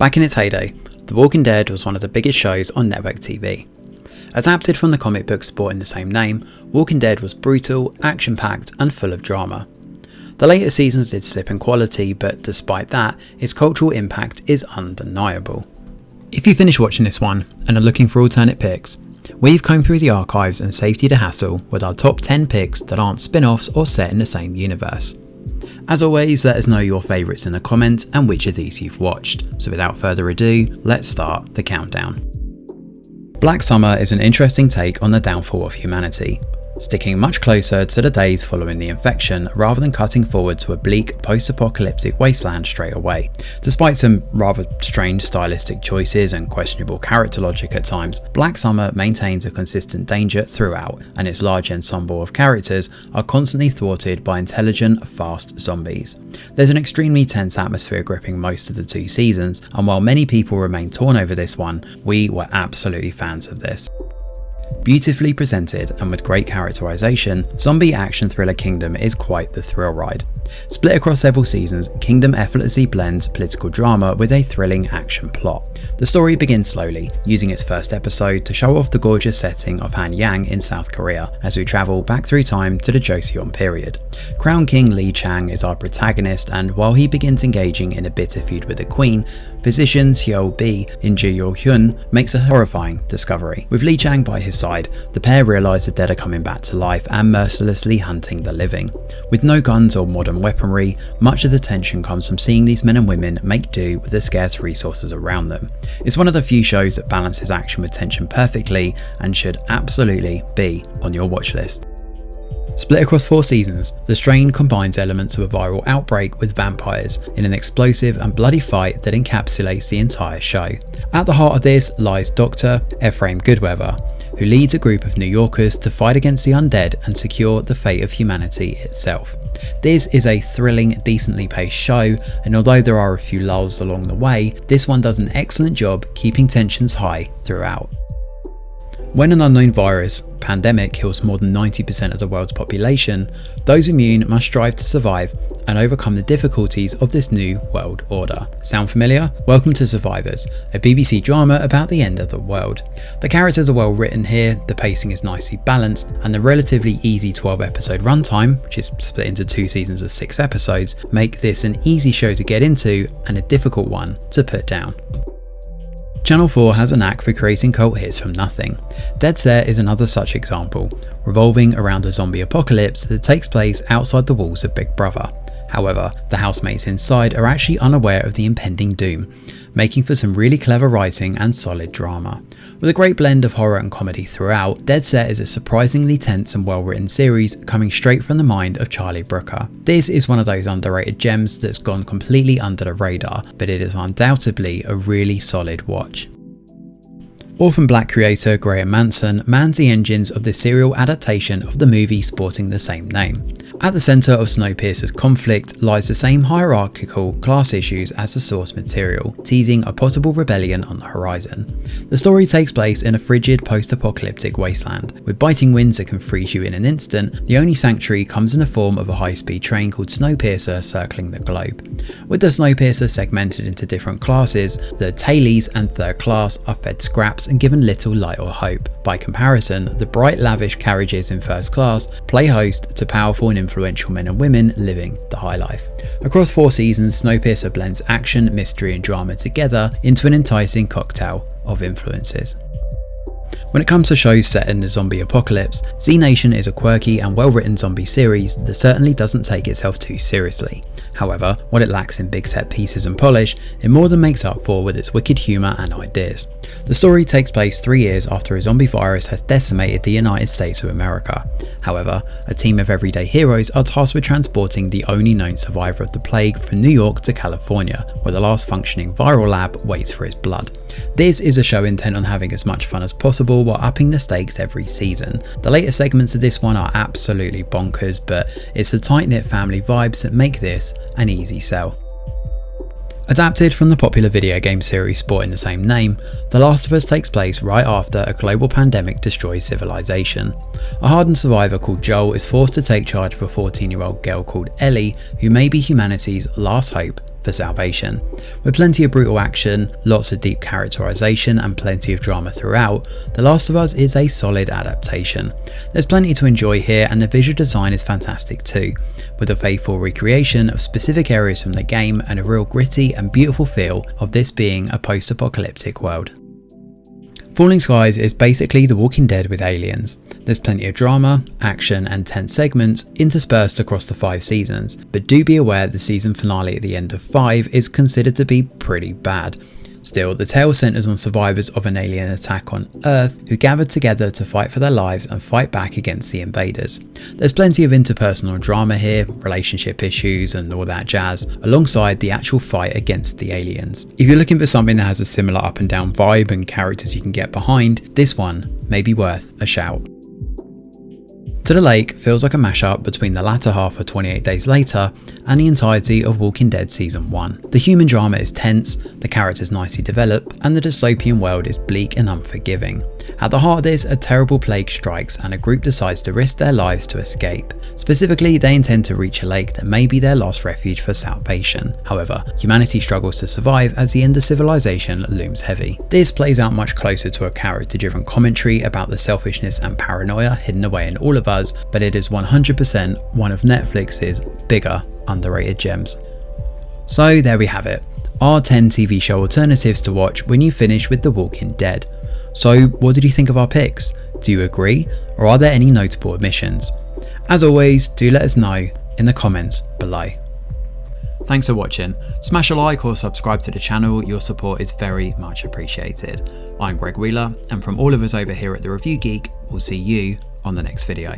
Back in its heyday, The Walking Dead was one of the biggest shows on network TV. Adapted from the comic book sporting the same name, Walking Dead was brutal, action-packed and full of drama. The later seasons did slip in quality, but despite that, its cultural impact is undeniable. If you finish watching this one and are looking for alternate picks, we've combed through the archives and saved you the hassle with our top 10 picks that aren't spin-offs or set in the same universe. As always, let us know your favourites in the comments and which of these you've watched. So without further ado, let's start the countdown. Black Summer is an interesting take on the downfall of humanity, sticking much closer to the days following the infection rather than cutting forward to a bleak post-apocalyptic wasteland straight away. Despite some rather strange stylistic choices and questionable character logic at times, Black Summer maintains a consistent danger throughout, and its large ensemble of characters are constantly thwarted by intelligent, fast zombies. There's an extremely tense atmosphere gripping most of the two seasons, and while many people remain torn over this one, we were absolutely fans of this. Beautifully presented and with great characterization, zombie action thriller Kingdom is quite the thrill ride. Split across several seasons, Kingdom effortlessly blends political drama with a thrilling action plot. The story begins slowly, using its first episode to show off the gorgeous setting of Hanyang in South Korea as we travel back through time to the Joseon period. Crown King Lee Chang is our protagonist, and while he begins engaging in a bitter feud with the Queen, physician Hyo Bi in Ji Yo Hyun makes a horrifying discovery. With Lee Chang by his side, the pair realise the dead are coming back to life and mercilessly hunting the living. With no guns or modern weaponry, much of the tension comes from seeing these men and women make do with the scarce resources around them. It's one of the few shows that balances action with tension perfectly and should absolutely be on your watch list. Split across 4 seasons, The Strain combines elements of a viral outbreak with vampires in an explosive and bloody fight that encapsulates the entire show. At the heart of this lies Dr. Ephraim Goodweather, who leads a group of New Yorkers to fight against the undead and secure the fate of humanity itself. This is a thrilling, decently paced show, and although there are a few lulls along the way, this one does an excellent job keeping tensions high throughout. When an unknown virus pandemic kills more than 90% of the world's population, those immune must strive to survive and overcome the difficulties of this new world order. Sound familiar? Welcome to Survivors, a BBC drama about the end of the world. The characters are well written here, the pacing is nicely balanced, and the relatively easy 12-episode runtime, which is split into 2 seasons of 6 episodes, make this an easy show to get into and a difficult one to put down. Channel 4 has a knack for creating cult hits from nothing. Dead Set is another such example, revolving around a zombie apocalypse that takes place outside the walls of Big Brother. However, the housemates inside are actually unaware of the impending doom, making for some really clever writing and solid drama. With a great blend of horror and comedy throughout, Dead Set is a surprisingly tense and well-written series coming straight from the mind of Charlie Brooker. This is one of those underrated gems that's gone completely under the radar, but it is undoubtedly a really solid watch. Orphan Black creator Graham Manson mans the engines of the serial adaptation of the movie sporting the same name. At the centre of Snowpiercer's conflict lies the same hierarchical class issues as the source material, teasing a possible rebellion on the horizon. The story takes place in a frigid post-apocalyptic wasteland. With biting winds that can freeze you in an instant, the only sanctuary comes in the form of a high-speed train called Snowpiercer circling the globe. With the Snowpiercer segmented into different classes, the tailies and third class are fed scraps and given little light or hope. By comparison, the bright lavish carriages in first class play host to powerful and influential men and women living the high life. Across 4 seasons, Snowpiercer blends action, mystery and drama together into an enticing cocktail of influences. When it comes to shows set in the zombie apocalypse, Z Nation is a quirky and well-written zombie series that certainly doesn't take itself too seriously. However, what it lacks in big set pieces and polish, it more than makes up for with its wicked humour and ideas. The story takes place 3 years after a zombie virus has decimated the United States of America. However, a team of everyday heroes are tasked with transporting the only known survivor of the plague from New York to California, where the last functioning viral lab waits for his blood. This is a show intent on having as much fun as possible while upping the stakes every season. The later segments of this one are absolutely bonkers, but it's the tight-knit family vibes that make this an easy sell. Adapted from the popular video game series sporting the same name, The Last of Us takes place right after a global pandemic destroys civilization. A hardened survivor called Joel is forced to take charge of a 14-year-old girl called Ellie, who may be humanity's last hope for Salvation. With plenty of brutal action, lots of deep characterization and plenty of drama throughout, The Last of Us is a solid adaptation. There's plenty to enjoy here and the visual design is fantastic too, with a faithful recreation of specific areas from the game and a real gritty and beautiful feel of this being a post-apocalyptic world. Falling Skies is basically The Walking Dead with aliens. There's plenty of drama, action and tense segments interspersed across the 5 seasons, but do be aware the season finale at the end of 5 is considered to be pretty bad. Still, the tale centres on survivors of an alien attack on Earth who gathered together to fight for their lives and fight back against the invaders. There's plenty of interpersonal drama here, relationship issues and all that jazz, alongside the actual fight against the aliens. If you're looking for something that has a similar up and down vibe and characters you can get behind, this one may be worth a shout. To the Lake feels like a mashup between the latter half of 28 Days Later and the entirety of Walking Dead Season 1. The human drama is tense, the characters nicely develop, and the dystopian world is bleak and unforgiving. At the heart of this, a terrible plague strikes and a group decides to risk their lives to escape. Specifically, they intend to reach a lake that may be their last refuge for salvation. However, humanity struggles to survive as the end of civilization looms heavy. This plays out much closer to a character-driven commentary about the selfishness and paranoia hidden away in all of us, but it is 100% one of Netflix's bigger underrated gems. So there we have it, our 10 TV show alternatives to watch when you finish with The Walking Dead. So what did you think of our picks? Do you agree, or are there any notable omissions? As always, do let us know in the comments below. Thanks for watching. Smash a like or subscribe to the channel, your support is very much appreciated. I'm Greg Wheeler, and from all of us over here at The Review Geek, we'll see you on the next video.